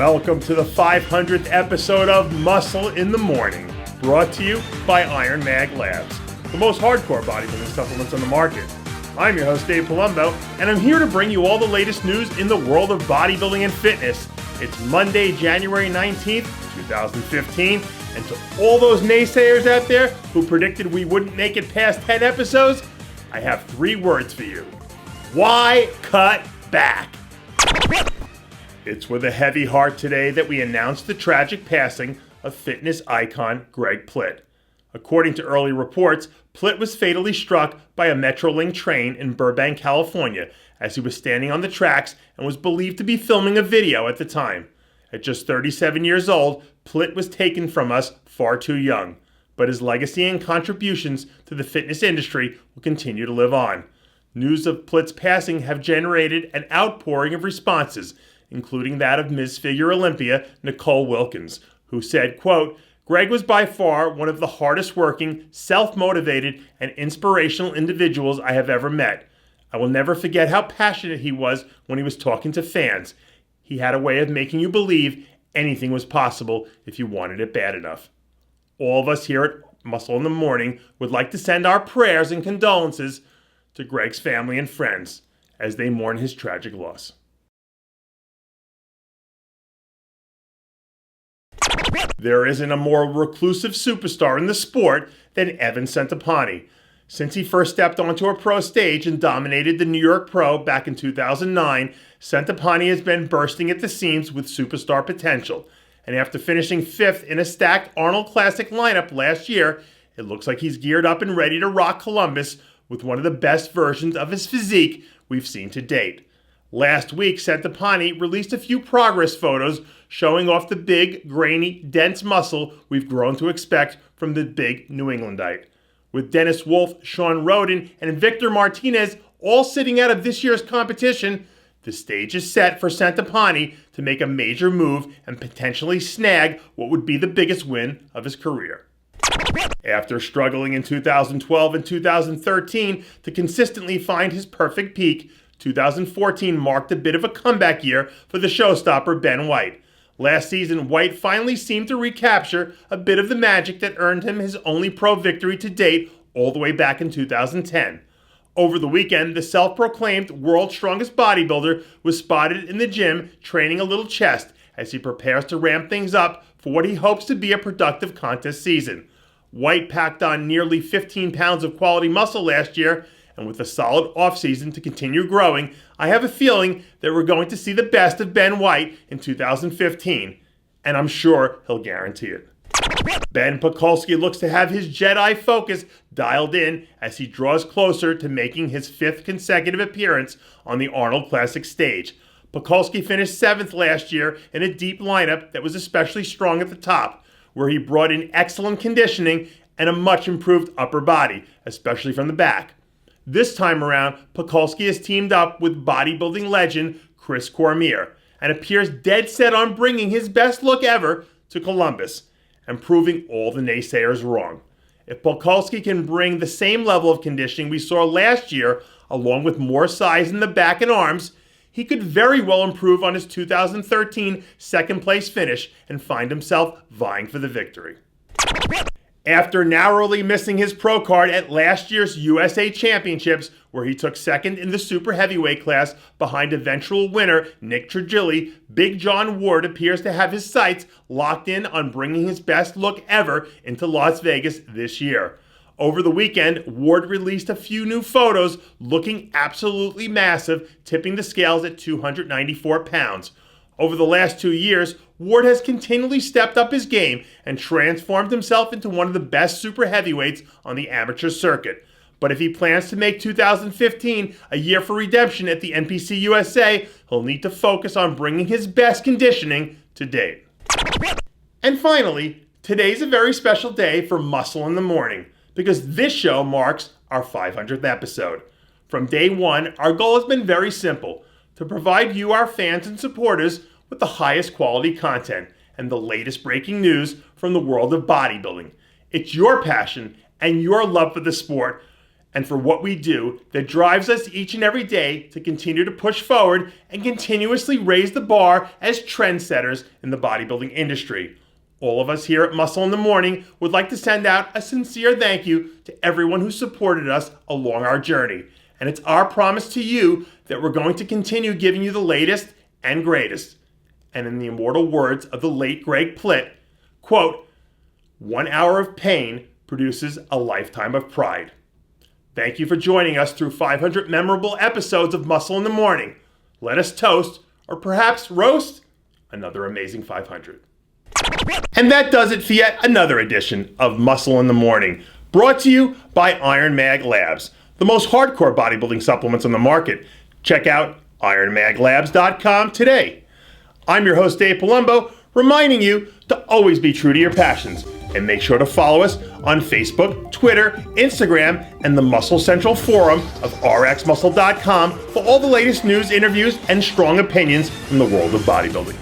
Welcome to the 500th episode of Muscle in the Morning, brought to you by Iron Mag Labs, the most hardcore bodybuilding supplements on the market. I'm your host, Dave Palumbo, and I'm here to bring you all the latest news in the world of bodybuilding and fitness. It's Monday, January 19th, 2015, and to all those naysayers out there who predicted we wouldn't make it past 10 episodes, I have 3 words for you. Why cut back? It's with a heavy heart today that we announce the tragic passing of fitness icon Greg Plitt. According to early reports, Plitt was fatally struck by a Metrolink train in Burbank, California, as he was standing on the tracks and was believed to be filming a video at the time. At just 37 years old, Plitt was taken from us far too young, but his legacy and contributions to the fitness industry will continue to live on. News of Plitt's passing have generated an outpouring of responses, including that of Ms. Figure Olympia, Nicole Wilkins, who said, quote, "Greg was by far one of the hardest working, self-motivated, and inspirational individuals I have ever met. I will never forget how passionate he was when he was talking to fans. He had a way of making you believe anything was possible if you wanted it bad enough." All of us here at Muscle in the Morning would like to send our prayers and condolences to Greg's family and friends as they mourn his tragic loss. There isn't a more reclusive superstar in the sport than Evan Centopani. Since he first stepped onto a pro stage and dominated the New York Pro back in 2009, Centopani has been bursting at the seams with superstar potential. And after finishing 5th in a stacked Arnold Classic lineup last year, it looks like he's geared up and ready to rock Columbus with one of the best versions of his physique we've seen to date. Last week, Centopani released a few progress photos showing off the big, grainy, dense muscle we've grown to expect from the big New Englandite. With Dennis Wolf, Sean Roden, and Victor Martinez all sitting out of this year's competition, the stage is set for Centopani to make a major move and potentially snag what would be the biggest win of his career. After struggling in 2012 and 2013 to consistently find his perfect peak, 2014 marked a bit of a comeback year for the showstopper Ben White. Last season, White finally seemed to recapture a bit of the magic that earned him his only pro victory to date all the way back in 2010. Over the weekend, the self-proclaimed world's strongest bodybuilder was spotted in the gym training a little chest as he prepares to ramp things up for what he hopes to be a productive contest season. White packed on nearly 15 pounds of quality muscle last year, and with a solid offseason to continue growing, I have a feeling that we're going to see the best of Ben White in 2015, and I'm sure he'll guarantee it. Ben Pakulski looks to have his Jedi focus dialed in as he draws closer to making his 5th consecutive appearance on the Arnold Classic stage. Pakulski finished 7th last year in a deep lineup that was especially strong at the top, where he brought in excellent conditioning and a much improved upper body, especially from the back. This time around, Pakulski has teamed up with bodybuilding legend Chris Cormier and appears dead set on bringing his best look ever to Columbus and proving all the naysayers wrong. If Pakulski can bring the same level of conditioning we saw last year, along with more size in the back and arms, he could very well improve on his 2013 second-place finish and find himself vying for the victory. After narrowly missing his pro card at last year's USA Championships, where he took 2nd in the super heavyweight class behind eventual winner Nick Trigili, Big John Ward appears to have his sights locked in on bringing his best look ever into Las Vegas this year. Over the weekend, Ward released a few new photos looking absolutely massive, tipping the scales at 294 pounds. Over the last 2 years, Ward has continually stepped up his game and transformed himself into one of the best super heavyweights on the amateur circuit. But if he plans to make 2015 a year for redemption at the NPC USA, he'll need to focus on bringing his best conditioning to date. And finally, today's a very special day for Muscle in the Morning, because this show marks our 500th episode. From day one, our goal has been very simple: to provide you, our fans and supporters, with the highest quality content and the latest breaking news from the world of bodybuilding. It's your passion and your love for the sport and for what we do that drives us each and every day to continue to push forward and continuously raise the bar as trendsetters in the bodybuilding industry. All of us here at Muscle in the Morning would like to send out a sincere thank you to everyone who supported us along our journey. And it's our promise to you that we're going to continue giving you the latest and greatest. And in the immortal words of the late Greg Plitt, quote, 1 hour of pain produces a lifetime of pride. Thank you for joining us through 500 memorable episodes of Muscle in the Morning. Let us toast, or perhaps roast, another amazing 500. And that does it for yet another edition of Muscle in the Morning, brought to you by Iron Mag Labs, the most hardcore bodybuilding supplements on the market. Check out ironmaglabs.com today. I'm your host, Dave Palumbo, reminding you to always be true to your passions, and make sure to follow us on Facebook, Twitter, Instagram, and the Muscle Central forum of rxmuscle.com for all the latest news, interviews, and strong opinions from the world of bodybuilding.